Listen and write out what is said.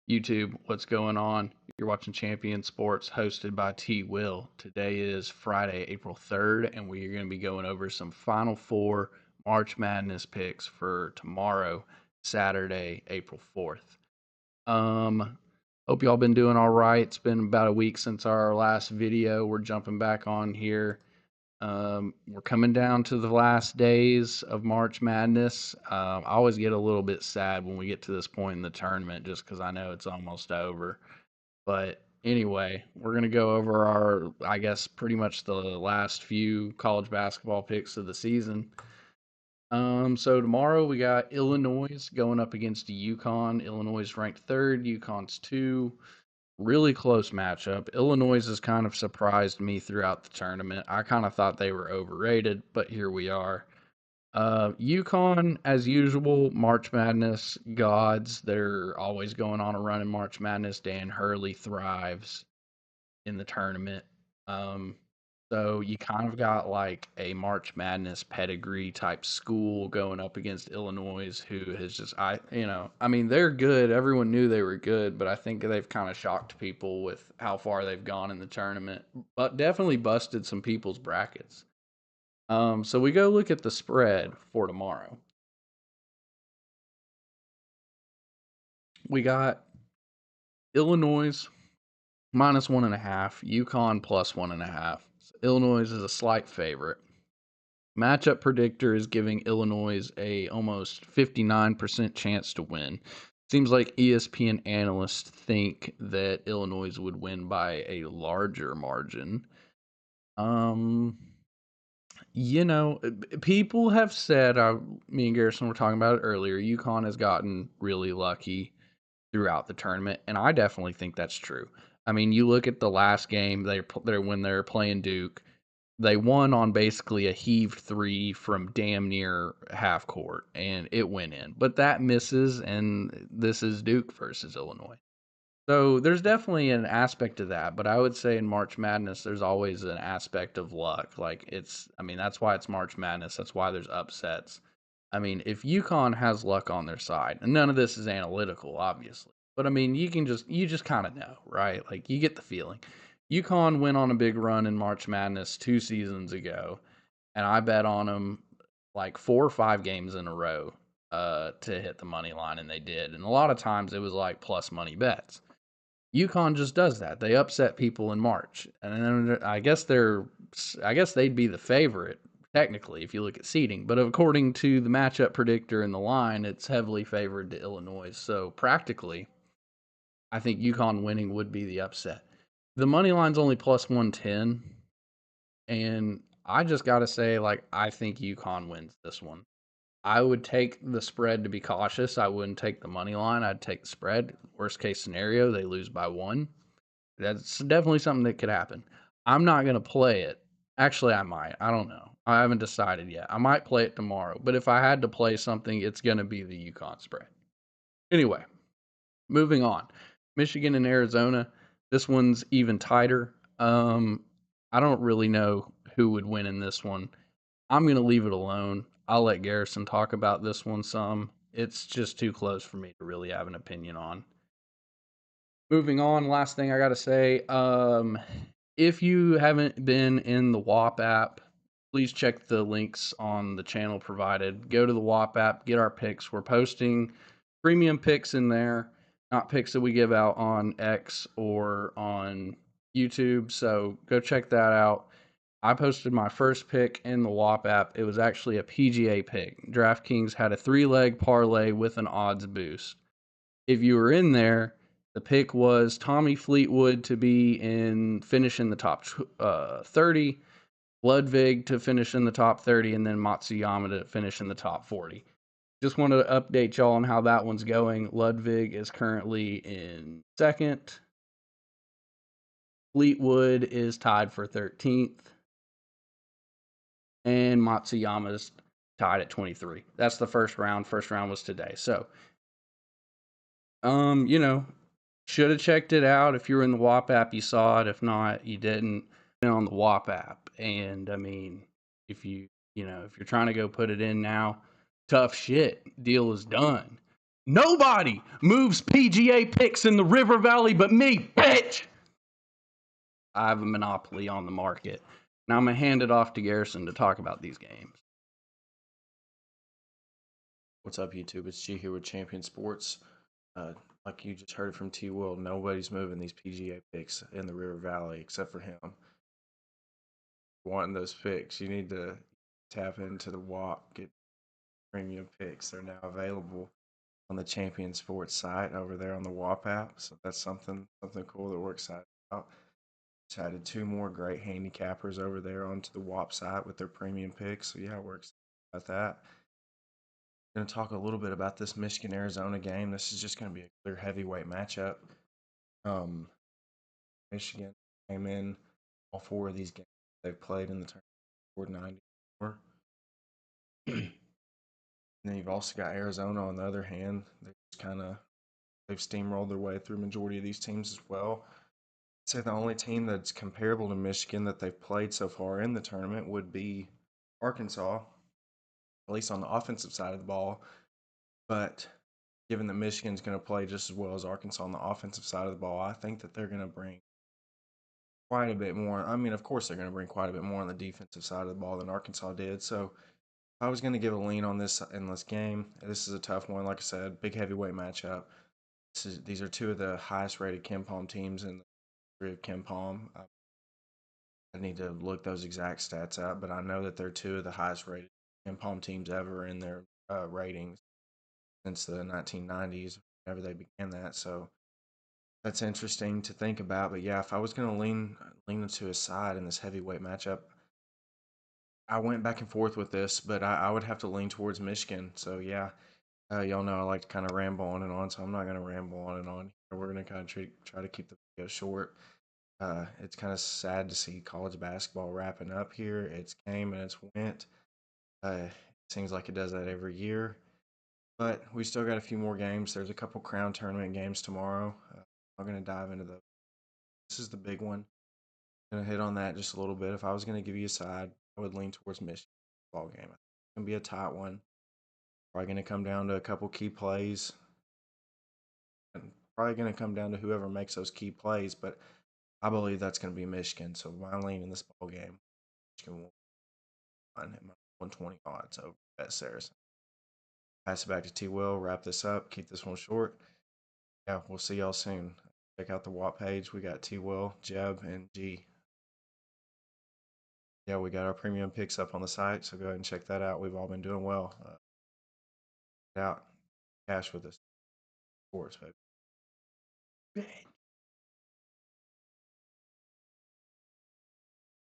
YouTube, what's going on? You're watching Champion Sports hosted by T Will. Today is Friday, April 3rd, and we are going to be going over some Final Four March Madness picks for tomorrow, Saturday, April 4th. Um, Hope y'all been doing all right. It's been about a week since our last video. We're jumping back on here. We're coming down to the last days of March Madness. I always get a little bit sad when we get to this point in the tournament just because I know it's almost over. But anyway, we're going to go over our, I guess, pretty much the last few college basketball picks of the season. So tomorrow we got Illinois going up against UConn. Illinois is ranked third, UConn's two. Really close matchup. Illinois has kind of surprised me throughout the tournament. I kind of thought they were overrated, but here we are. UConn, as usual, March Madness gods. They're always going on a run in March Madness. Dan Hurley thrives in the tournament. Um, so you kind of got like a March Madness pedigree type school going up against Illinois, who has just I mean they're good. Everyone knew they were good, but I think they've kind of shocked people with how far they've gone in the tournament. But definitely busted some people's brackets. So we go look at the spread for tomorrow. We got Illinois -1.5, UConn +1.5. Illinois is a slight favorite. Matchup predictor is giving Illinois a almost 59% chance to win. Seems like ESPN analysts think that Illinois would win by a larger margin. Um, people have said, me and Garrison were talking about it earlier, UConn has gotten really lucky throughout the tournament, and I definitely think that's true. I mean, you look at the last game they when they're playing Duke, they won on basically a heaved three from damn near half court, and it went in. But that misses, and this is Duke versus Illinois. So there's definitely an aspect to that, but I would say in March Madness, there's always an aspect of luck. I mean, that's why it's March Madness. That's why there's upsets. I mean, if UConn has luck on their side, and none of this is analytical, obviously, but I mean, you just kind of know, right? Like you get the feeling. UConn went on a big run in March Madness 2 seasons ago, and I bet on them like 4 or 5 games in a row to hit the money line, and they did. And a lot of times it was like plus money bets. UConn just does that. They upset people in March, and then I guess they'd be the favorite technically if you look at seeding. But according to the matchup predictor in the line, it's heavily favored to Illinois. So practically, I think UConn winning would be the upset. The money line's only +110, and I just got to say, like, I think UConn wins this one. I would take the spread to be cautious. I wouldn't take the money line. I'd take the spread. Worst case scenario, they lose by one. That's definitely something that could happen. I'm not going to play it. Actually, I might. I don't know. I haven't decided yet. I might play it tomorrow. But if I had to play something, it's going to be the UConn spread. Anyway, moving on. Michigan and Arizona. This one's even tighter. I don't really know who would win in this one. I'm going to leave it alone. I'll let Garrison talk about this one some. It's just too close for me to really have an opinion on. Moving on, last thing I got to say. If you haven't been in the WAP app, please check the links on the channel provided. Go to the WAP app, get our picks. We're posting premium picks in there, not picks that we give out on X or on YouTube. So go check that out. I posted my first pick in the WAP app. It was actually a PGA pick. DraftKings had a 3-leg parlay with an odds boost. If you were in there, the pick was Tommy Fleetwood to finish in the top 30, Ludwig to finish in the top 30, and then Matsuyama to finish in the top 40. Just wanted to update y'all on how that one's going. Ludwig is currently in second. Fleetwood is tied for 13th. And Matsuyama's tied at 23. That's the first round. First round was today. So, should have checked it out. If you were in the WAP app, you saw it. If not, you didn't. On the WAP app, and I mean, if you're trying to go put it in now, tough shit. Deal is done. Nobody moves PGA picks in the River Valley but me, bitch! I have a monopoly on the market. Now I'm going to hand it off to Garrison to talk about these games. What's up, YouTube? It's G here with Champion Sports. Like you just heard from T. Will, nobody's moving these PGA picks in the River Valley except for him. Wanting those picks, you need to tap into the WAP, get premium picks. They're now available on the Champion Sports site over there on the WAP app. So that's something cool that we're excited about. Just added 2 more great handicappers over there onto the WAP site with their premium picks. So yeah, we're excited about that. Going to talk a little bit about this Michigan Arizona game. This is just going to be a clear heavyweight matchup. Michigan came in all 4 of these games they've played in the tournament scored 94. And then you've also got Arizona on the other hand. They've steamrolled their way through majority of these teams as well. I'd say the only team that's comparable to Michigan that they've played so far in the tournament would be Arkansas, at least on the offensive side of the ball. But given that Michigan's going to play just as well as Arkansas on the offensive side of the ball, I think that they're going to bring quite a bit more. I mean, of course, they're going to bring quite a bit more on the defensive side of the ball than Arkansas did. So if I was going to give a lean on this in this game, this is a tough one. Like I said, big heavyweight matchup. These are 2 of the highest rated KenPom teams in the history of KenPom. I need to look those exact stats up, but I know that they're 2 of the highest rated KenPom teams ever in their ratings since the 1990s, whenever they began that. So that's interesting to think about. But yeah, if I was going to lean to a side in this heavyweight matchup, I went back and forth with this, but I would have to lean towards Michigan. So yeah, y'all know I like to kind of ramble on and on, so I'm not going to ramble on and on. We're going to kind of try to keep the video short. It's kind of sad to see college basketball wrapping up here. It's came and it's went. It seems like it does that every year. But we still got a few more games. There's a couple Crown Tournament games tomorrow. I'm going to dive into those. This is the big one. I'm going to hit on that just a little bit. If I was going to give you a side, I would lean towards Michigan ball game. It's going to be a tight one. Probably going to come down to a couple key plays. And probably going to come down to whoever makes those key plays. But I believe that's going to be Michigan. So my lean in this ball game, Michigan will win at my 120 odds over at Saracen. Pass it back to T. Will. Wrap this up. Keep this one short. Yeah, we'll see y'all soon. Check out the WAP page. We got T. Will, Jeb, and G. Yeah, we got our premium picks up on the site, so go ahead and check that out. We've all been doing well. Out cash with us. Sports, baby.